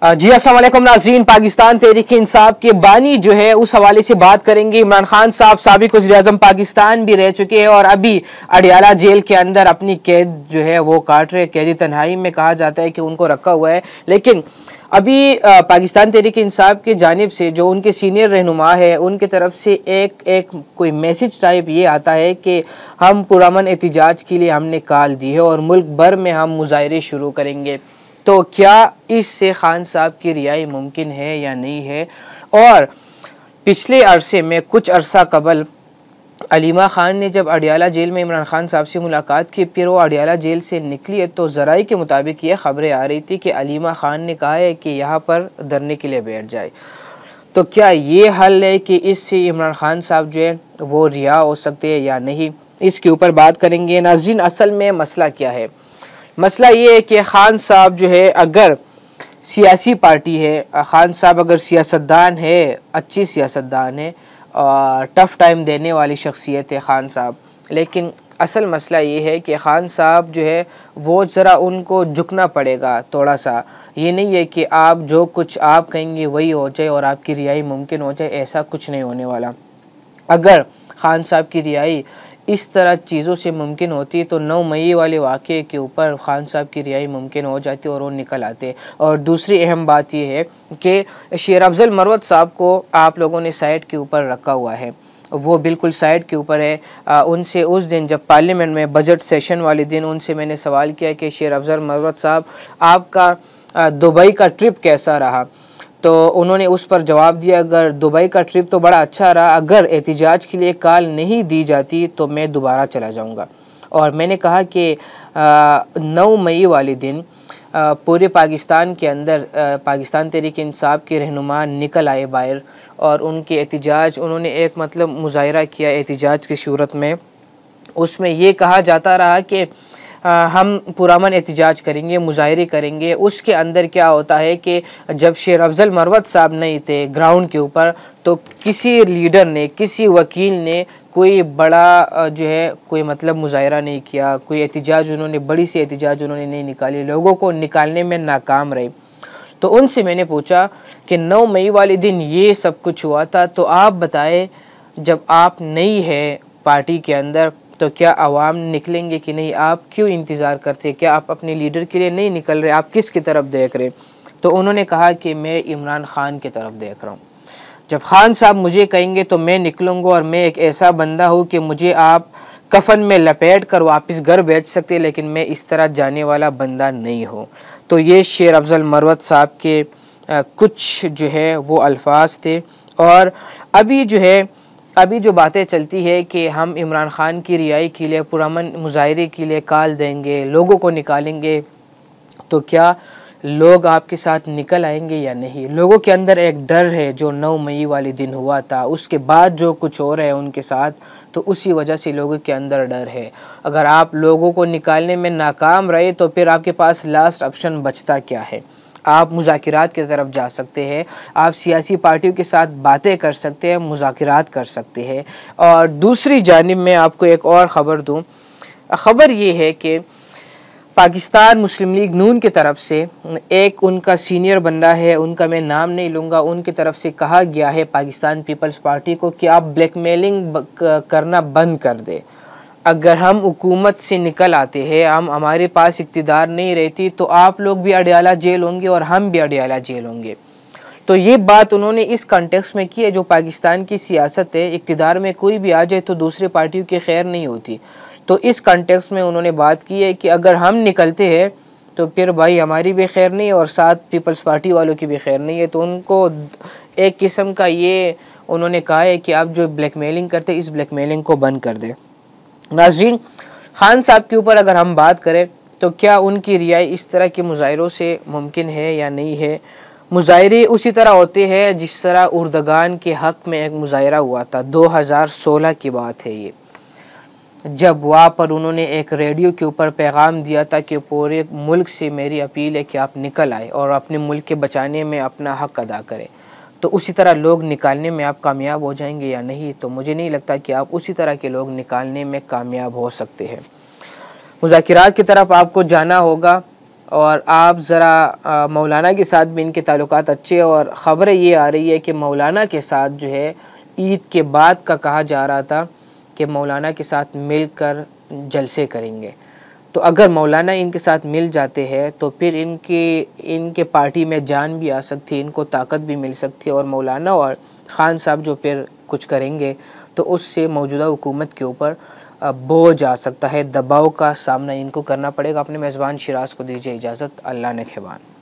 जी अस्सलाम वालेकुम नाज़रीन। पाकिस्तान तहरीक इंसाफ के बानी जो है उस हवाले से बात करेंगे। इमरान खान साहब साबिक वज़ीर-ए-आज़म पाकिस्तान भी रह चुके हैं और अभी अडियाला जेल के अंदर अपनी कैद जो है वो काट रहे। कैदी तन्हाई में कहा जाता है कि उनको रखा हुआ है, लेकिन अभी पाकिस्तान तहरीक इंसाफ की जानिब से जो उनके सीनियर रहनुमा है उनकी तरफ से एक कोई मैसेज टाइप ये आता है कि हम पुरअमन एहतिजाज के लिए हमने कॉल दी है और मुल्क भर में हम मुजाहरे शुरू करेंगे। तो क्या इससे खान साहब की रिहाई मुमकिन है या नहीं है? और पिछले अरसे में कुछ अरसा कबल अलीमा खान ने जब अडियाला जेल में इमरान खान साहब से मुलाकात की, फिर वो अडियाला जेल से निकली है, तो ज़राई के मुताबिक ये ख़बरें आ रही थी कि अलीमा खान ने कहा है कि यहाँ पर धरने के लिए बैठ जाए। तो क्या ये हल है कि इससे इमरान खान साहब जो है वो रिहा हो सकते हैं या नहीं? इसके ऊपर बात करेंगे। नाज़रीन, असल में मसला क्या है? मसला ये है कि खान साहब जो है अगर सियासी पार्टी है, खान साहब अगर सियासतदान है, अच्छी सियासतदान है और टफ़ टाइम देने वाली शख्सियत है खान साहब, लेकिन असल मसला ये है कि खान साहब जो है वो ज़रा उनको झुकना पड़ेगा थोड़ा सा। ये नहीं है कि आप जो कुछ आप कहेंगे वही हो जाए और आपकी रिहाई मुमकिन हो जाए, ऐसा कुछ नहीं होने वाला। अगर खान साहब की रिहाई इस तरह चीज़ों से मुमकिन होती तो 9 मई वाले वाक़े के ऊपर खान साहब की रिहाई मुमकिन हो जाती और वो निकल आते। और दूसरी अहम बात यह है कि शेर अफजल मरवत साहब को आप लोगों ने साइड के ऊपर रखा हुआ है, वो बिल्कुल साइड के ऊपर है। उनसे उस दिन जब पार्लियामेंट में बजट सेशन वाले दिन उनसे मैंने सवाल किया कि शेर अफजल मरवत साहब आपका दुबई का ट्रिप कैसा रहा, तो उन्होंने उस पर जवाब दिया अगर दुबई का ट्रिप तो बड़ा अच्छा रहा, अगर एहतिजाज के लिए कॉल नहीं दी जाती तो मैं दोबारा चला जाऊंगा। और मैंने कहा कि 9 मई वाले दिन पूरे पाकिस्तान के अंदर पाकिस्तान तहरीक इंसाफ के रहनुमा निकल आए बाहर और उनके एहतिजाज उन्होंने एक मतलब मुजाहरा किया एहतिजाज की सूरत में। उसमें ये कहा जाता रहा कि हम पुरअमन एहतिजाज करेंगे, मुजाहरे करेंगे। उसके अंदर क्या होता है कि जब शेर अफजल मरवत साहब नहीं थे ग्राउंड के ऊपर, तो किसी लीडर ने, किसी वकील ने कोई बड़ा जो है कोई मतलब मुजाहरा नहीं किया, कोई एहतिजाज उन्होंने बड़ी सी एहतिजाज उन्होंने नहीं निकाली, लोगों को निकालने में नाकाम रहे। तो उनसे मैंने पूछा कि 9 मई वाले दिन ये सब कुछ हुआ था, तो आप बताएं जब आप नहीं है पार्टी के अंदर तो क्या आवाम निकलेंगे कि नहीं? आप क्यों इंतज़ार करते? क्या आप अपने लीडर के लिए नहीं निकल रहे? आप किस की तरफ देख रहे? तो उन्होंने कहा कि मैं इमरान खान की तरफ देख रहा हूँ। जब खान साहब मुझे कहेंगे तो मैं निकलूँगा और मैं एक ऐसा बंदा हूँ कि मुझे आप कफन में लपेट कर वापस घर भेज सकते, लेकिन मैं इस तरह जाने वाला बंदा नहीं हूँ। तो ये शेर अफजल मरवत साहब के कुछ जो है वो अल्फाज थे। और अभी जो बातें चलती है कि हम इमरान खान की रिहाई के लिए पुरअमन मुजाहरे के लिए कॉल देंगे, लोगों को निकालेंगे, तो क्या लोग आपके साथ निकल आएंगे या नहीं? लोगों के अंदर एक डर है जो 9 मई वाले दिन हुआ था, उसके बाद जो कुछ हो रहा है उनके साथ, तो उसी वजह से लोगों के अंदर डर है। अगर आप लोगों को निकालने में नाकाम रहे तो फिर आपके पास लास्ट ऑप्शन बचता क्या है? आप मुज़ाकिरात की तरफ जा सकते हैं, आप सियासी पार्टियों के साथ बातें कर सकते हैं, मुज़ाकिरात कर सकते हैं। और दूसरी जानिब में आपको एक और ख़बर दूँ। ख़बर ये है कि पाकिस्तान मुस्लिम लीग नून की तरफ से एक उनका सीनियर बंदा है, उनका मैं नाम नहीं लूँगा, उनकी तरफ से कहा गया है पाकिस्तान पीपल्स पार्टी को कि आप ब्लैकमेलिंग करना बंद कर दें। अगर हम हुकूमत से निकल आते हैं, हमारे पास इक़्तिदार नहीं रहती, तो आप लोग भी अडियाला जेल होंगे और हम भी अडियाला जेल होंगे। तो ये बात उन्होंने इस कॉन्टेक्स्ट में की है जो पाकिस्तान की सियासत है, इक़्तिदार में कोई भी आ जाए तो दूसरे पार्टियों की खैर नहीं होती। तो इस कॉन्टेक्स्ट में उन्होंने बात की है कि अगर हम निकलते हैं तो फिर भाई हमारी भी खैर नहीं और साथ पीपल्स पार्टी वालों की भी खैर नहीं है। तो उनको एक किस्म का ये उन्होंने कहा है कि आप जो ब्लैकमेलिंग करते इस ब्लैकमेलिंग को बंद कर दें। नाज़रीन, खान साहब के ऊपर अगर हम बात करें तो क्या उनकी रिहाई इस तरह के मुजाहरों से मुमकिन है या नहीं है? मुजाहरे उसी तरह होते हैं जिस तरह उर्दगान के हक़ में एक मुजाहरा हुआ था, 2016 की बात है ये, जब वहाँ पर उन्होंने एक रेडियो के ऊपर पैगाम दिया था कि पूरे मुल्क से मेरी अपील है कि आप निकल आए और अपने मुल्क के बचाने में अपना हक़ अदा करें। तो उसी तरह लोग निकालने में आप कामयाब हो जाएंगे या नहीं? तो मुझे नहीं लगता कि आप उसी तरह के लोग निकालने में कामयाब हो सकते हैं। मुज़ाकिरात की तरफ आपको जाना होगा और आप ज़रा मौलाना के साथ भी इनके ताल्लुकात अच्छे, और ख़बरें ये आ रही है कि मौलाना के साथ जो है ईद के बाद का कहा जा रहा था कि मौलाना के साथ मिलकर जलसे करेंगे। तो अगर मौलाना इनके साथ मिल जाते हैं तो फिर इनके पार्टी में जान भी आ सकती है, इनको ताकत भी मिल सकती है, और मौलाना और ख़ान साहब जो फिर कुछ करेंगे तो उससे मौजूदा हुकूमत के ऊपर बोझ आ सकता है, दबाव का सामना इनको करना पड़ेगा। अपने मेज़बान शिराज को दीजिए इजाज़त। अल्लाह ने ख़िबान।